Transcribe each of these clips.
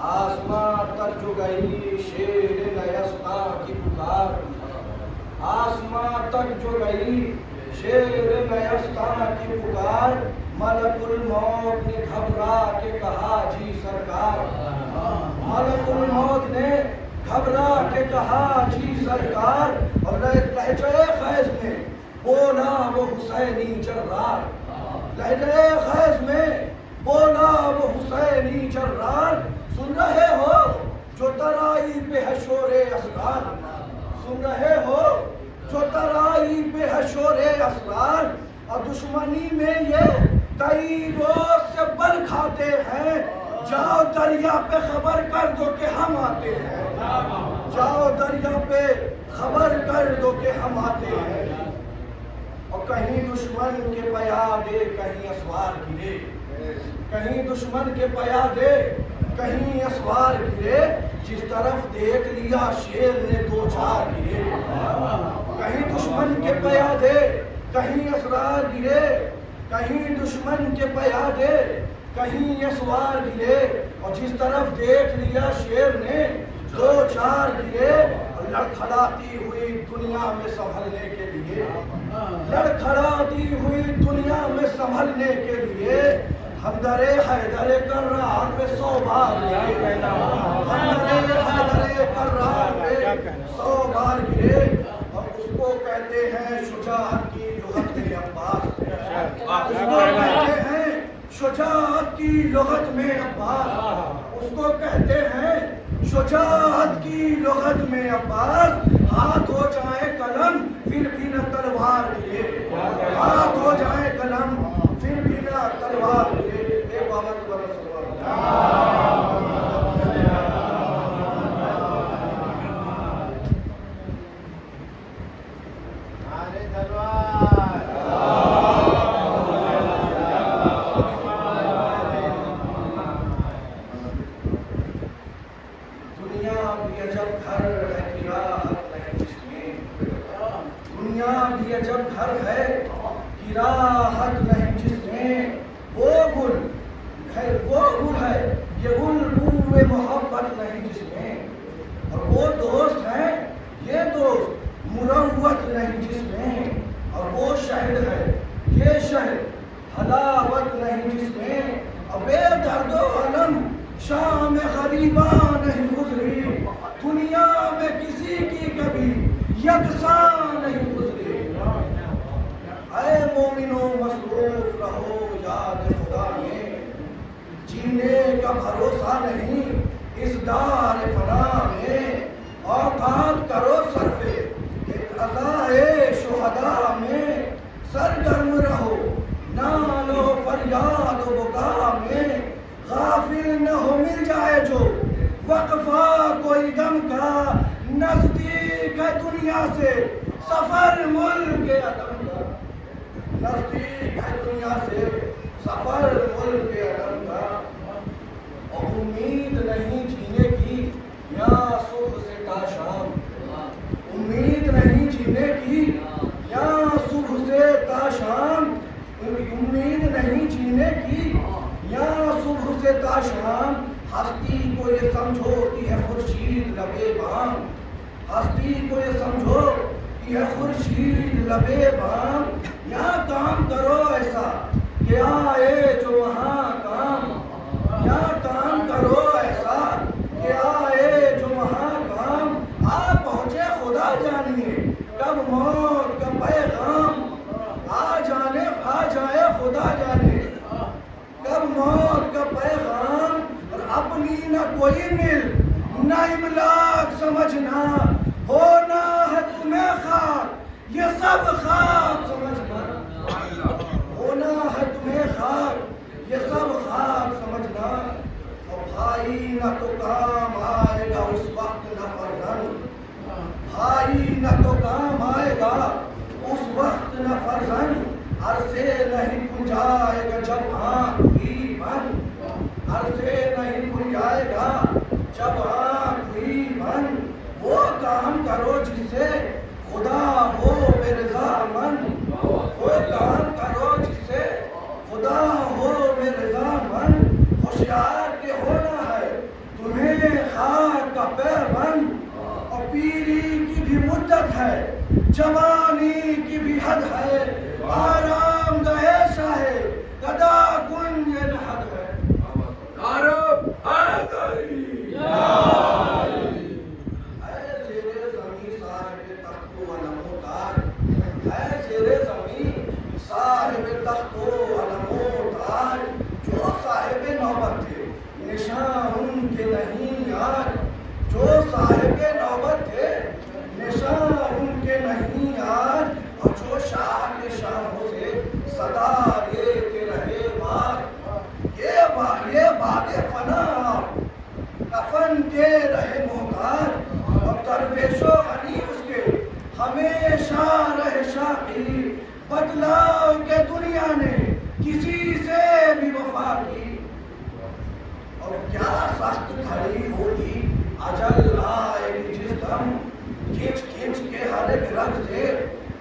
آسماں تک جو گئی شیر نیستاں کی پکار، آسماں تک جو گئی شیر نیستاں کی پکار، ملک الموت نے گھبرا کے کہا جی سرکار، ملک الموت نے گھبرا کے کہا جی سرکار، اور لہجہ خیز میں بولا وہ حسینی جرار، لہجہ خیز میں بولا وہ حسینی جرار، سن رہے ہو جو ترائی پہ ہے شور اسرار، سن رہے ہو جو ترائی پہ ہے شور اسرار، اور دشمنی میں یہ کئی روز سے بل کھاتے ہیں، جاؤ دریا پہ خبر کر دو کہ ہم آتے ہیں، جاؤ دریا پہ خبر کر دو کہ ہم آتے ہیں، اور کہیں دشمن کے پیادے کہیں اسوار گرے، کہیں دشمن کے پیادے کہیں اسوار گرے، جس طرف دیکھ لیا شیر نے دو چار گرے، کہیں دشمن کے پیادے کہیں اسوار گرے، کہیں دشمن کے پیادے کہیں اسوار گرے، اور جس طرف دیکھ لیا شیر نے دو چار گرے، اور لڑکھڑاتی ہوئی دنیا میں سنبھلنے کے لیے، لڑکھڑاتی ہوئی دنیا میں سنبھلنے کے لیے، حیدر حیدر کرار پہ 100 بار گرے، حیدر حیدر کرار پہ 100 بار گرے، اور اس کو کہتے ہیں شجاعت کی لغت میں عباس، اس کو کہتے ہیں شجاعت کی لغت میں عباس، اس کو کہتے ہیں شجاعت کی لغت میں عباس، ہاتھ ہو جائے قلم پھر بھی نہ تلوار گرے، ہاتھ ہو جائے قلم پھر بھی نہ تلوار گرے، ایک بابا کی بابا دنیا بھی عجب گھر ہے کہ راحت نہیں جس میں، دنیا بھی عجب گھر ہے کہ راحت نہیں جس میں، وہ گل ہے یہ گل بوئے محبت نہیں جس میں، اور وہ دوست ہے یہ دوست مروت نہیں جس میں، اور وہ شہد ہے یہ شہد حلاوت نہیں جس میں، اور بے درد و علم شام غریباں نہیں گزری، دنیا میں کسی کی کبھی یکساں نہیں گزری، اے مومنو مصروف رہو یاد خدا میں، جینے کا بھروسہ نہیں اس دار فنا میں، اوقات کرو صرف ایک عزائے شہداء میں، سرگرم رہو نالو فریاد و بکا میں، غافل نہ ہو مل جائے جو وقفہ کوئی دم کا، نزدیک ہے دنیا سے سفر ملک عدم کا، نزدیک ہے دنیا سے سفر ملک عدم کا، اور امید نہیں جینے کی یا صبح سے تا شام، امید نہیں جینے کی یا صبح سے تا شام، امید نہیں جینے کی یا صبح سے تا شام، ہستی کو یہ سمجھو کہ ہے خورشید لبے بام، ہستی کو یہ سمجھو کہ ہے خورشید لبے بام، یا کام کرو ایسا کہ آئے جو وہاں کام، یا کام کرو ایسا کہ آئے جو وہاں کام، آپ پہنچے خدا جانیے کب موت کا پیغام، آ جائے خدا جانے کب موت کا پیغام، اور اپنی نہ کوئی مل نہ املاک سمجھنا، ہونا ہے تمہیں خاک یہ سب خاک سمجھنا، ہونا ہے تمہیں خاک یہ سب خاک سمجھنا، اور بھائی نہ تو کام آئے گا اس وقت نہ فرزند، بھائی نہ تو کام آئے گا اس وقت نہ فرزند، عرصے نہیں گنجائے گا جب آنکھ ہوئی بند، عرصے نہیں گنجائے گا جب آنکھ ہوئی بند، وہ کام کرو جس سے خدا ہو بے رضا مند، وہ کام کرو جس سے خدا ہو بے رضا مند، ہوشیار کے ہونا ہے تمہیں جوانی کی بھی حد ہے، آرام گہ شاہ گدا گنج لحد ہے۔ عرب آگئی اے زیر زمین صاحب تخت و علم و تاج، اے زیر زمین صاحب تخت و علم و تاج، جو صاحب نوبت تھے نشان ان کے نہیں آج، جو صاحب نوبت تھے نشان ان کے نہیں آج، اور جو شاہ کے شاہوں سے صدا لیتے رہے بات، یہ باد فنا کفن کے رہے محتاج، اور درویش و غنی اس کے ہمیشہ رہے شاقی، بدلاؤ کہ دنیا نے کسی سے بھی وفا کی، اور کیا سخت گھڑی ہوگی اجل آئے گی جس دم، کھینچ کھینچ کے ہر ایک رگ سے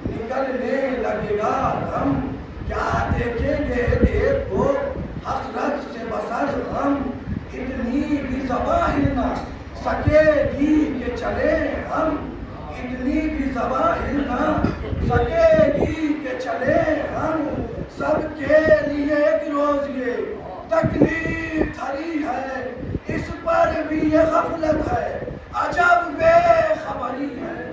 نکلنے لگے گا دم، کیا دیکھیں گے دیکھ کو حسرت سے بسر ہم، اتنی بھی زبان ہل نہ سکے گی کہ چلے ہم، اتنی بھی زبان ہل نہ سکے گی کہ چلے ہم، سب کے لیے ایک روز یہ تکلیف دھری ہے، اس پر بھی یہ غفلت ہے، عجب بے خبری ہے،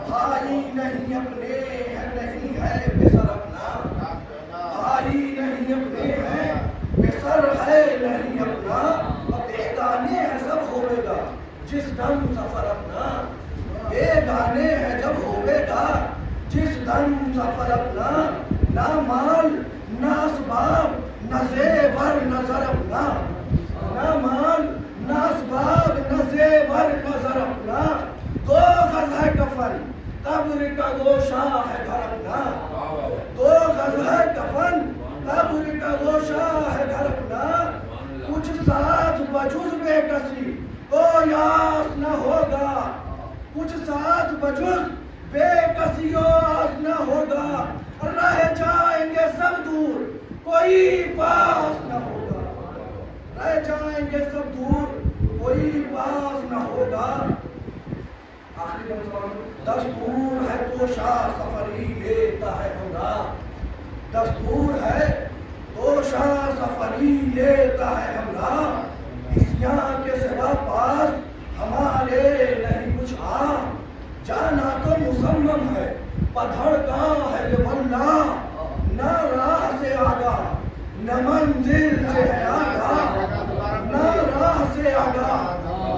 بھائی نہیں اپنے ہے نہیں ہے بسر اپنا، بھائی نہیں اپنے ہیں بسر ہے نہیں اپنا، بیگانے ہیں سب ہوئے گا جس دم سفر اپنا، بیگانے ہیں جب ہوئے گا جس دم سفر اپنا، نہ مال نہ اسباب نہ زیور نظر اپنا، نہ مال نہ اسباب نہ زیور نظر اپنا، دو غز ہے کفن قبر کا گوشہ ہے گھر اپنا، دو غز ہے کفن قبر کا گوشہ ہے گھر اپنا، کچھ ساتھ بجز بے کسی کوئی آس نہ ہوگا، کچھ ساتھ بجز بے کسی آس نہ ہوگا، رہ جائیں گے سب دور کوئی پاس نہ ہوگا، رہ جائیں گے سب دور کوئی پاس نہ ہوگا، آخری دستور ہے تو شاہ سفری لیتا ہے ہمراہ، دستور ہے تو شاہ سفری لیتا ہے ہمراہ، اس یہاں کے سوا پاس ہمارے نہیں کچھ آ، جانا تو مسمم ہے پدھڑکا ہے یہ واللہ، نہ راہ سے آگاہ نہ منزل سے ہے آگاہ، نہ راہ سے آگاہ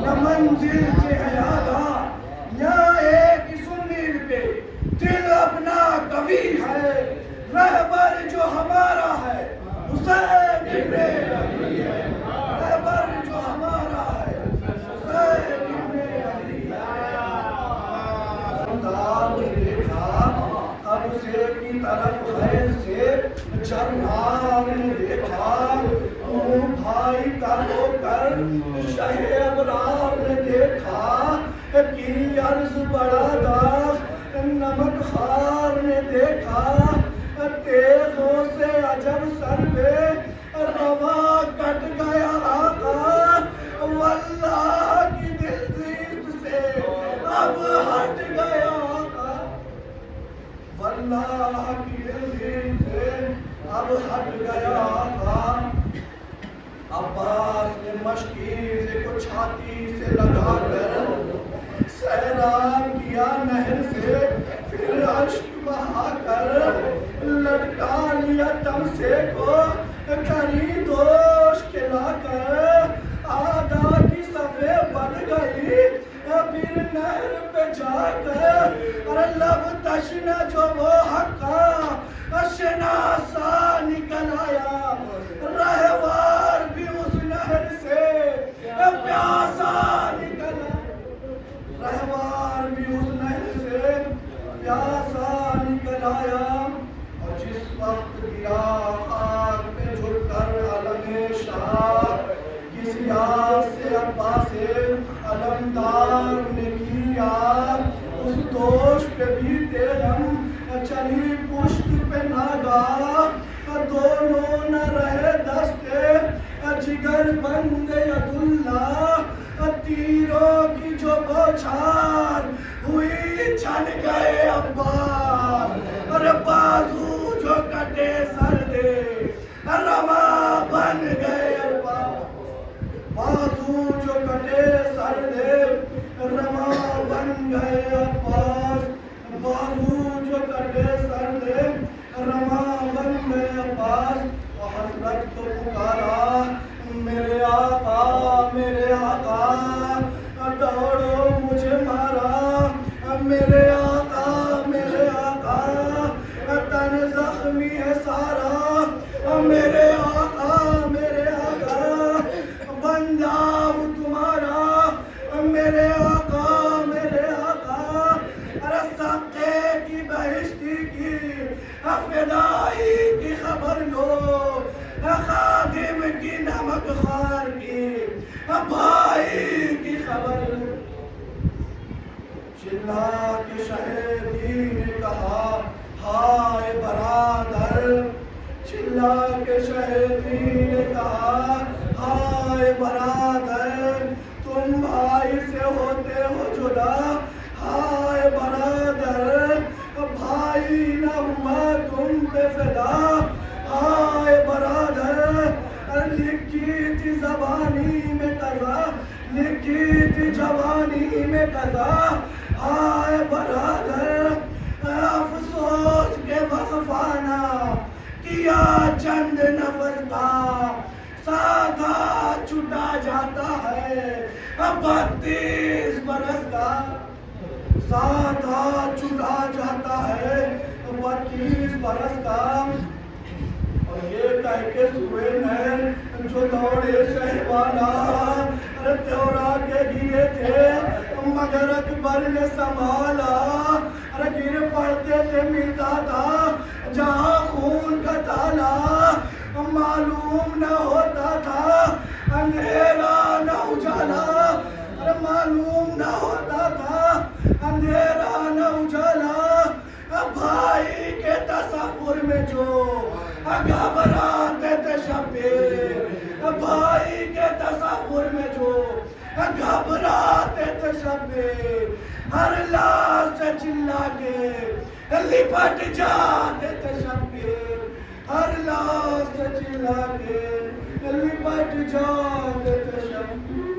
نہ منزل سے ہے آگاہ، یہاں ایک اس امید پہ دل اپنا کبھی ہے، رہبر جو ہمارا ہے حسین ابن علی ہے، رہبر جو ہمارا ہے حسین ابن علی ہے، سردار نے دیکھا اب سے کی طرف خیر سے، جرنال نے دیکھا منہ بھائی کا ہو کر، شہ ابرار نے دیکھا کی عرض بڑا داغ، نمک خار نے دیکھا تیغوں سے عجب سر پہ روا کٹ گیا آقا، واللہ کی دل زیب سے اب ہٹ گیا آقا، واللہ کی دل زیب سے اب ہٹ گیا آقا، عباس نے مشکیز کو چھاتی سے لگا کر سیراب کیا نہر سے، پھر عشق بہا کر لٹکا لیا تمسے کو، کری دوش کھلا کر آدھا کی صفے بن گئی، پھر نہر پہ جا کر لب تشنہ جو وہ حقا شناسا نکل آیا، رہوار بھی اس نہر سے پیاسا نکل آیا، رہوار بھی اس نہر سے پیاسا نکل آیا، اور جس وقت گرا خاک پہ جھک کر علم شاہ، کس یاد سے عباس علمدار نے کیا، اس دوش پہ بھی تیغم چلی پشت پہ ناگاہ، دونوں نہ رہے دستے جگر بند عداللہ، تیروں کی جو بوچھار ہوئی چھن گئے بازو جو کٹے سر دے رواں بندے عباس وہ حضرت کو پکارا میرے آقا دوڑو مجھے مارا میرے آقا تن زخمی ہے سارا میرے آقا بندہ تمہارا میرے آقا رستے کی بہشتی کی فدائی کی خبر لو خادم کی نمک خوار کی بھائی کی خبر لو چلا کے شہیدی نے کہا ہائے برادر چلا کے شہیدی نے کہا ہائے برادر تم بھائی سے ہوتے ہو جدا ہائے برادر بھائی نہ ہوا تم پہ فدا ہائے برادر لکھی تھی زبانی میں قضا لکھی تھی جوانی میں قضا ہائے برادر افسوس کے وقفانہ کیا چند نفس کا سادہ چھٹا جاتا ہے 32 برس کا سادہ چھٹا جاتا ہے 32 برس کا اور یہ کہہ کے سوئے میں جو دوڑے شہبانہ تیورا کے گئے تھے مگر اکبر نے سنبھالا گر پڑتے تھے ملتا تھا جہاں خون کا تالا معلوم نہ ہوتا تھا اندھیرا نہ اجالا معلوم نہ ہوتا تھا اندھیرا نہ اجالا بھائی کے تصور میں جو گھبراتے تھے شبیر بھائی کے تصور میں جو گھبراتے تھے شبیر ہر لاش سے چلا کے لپٹ جاتے تھے شبیر ہر لاش سے چلا کے لپٹ جاتے تھے شبیر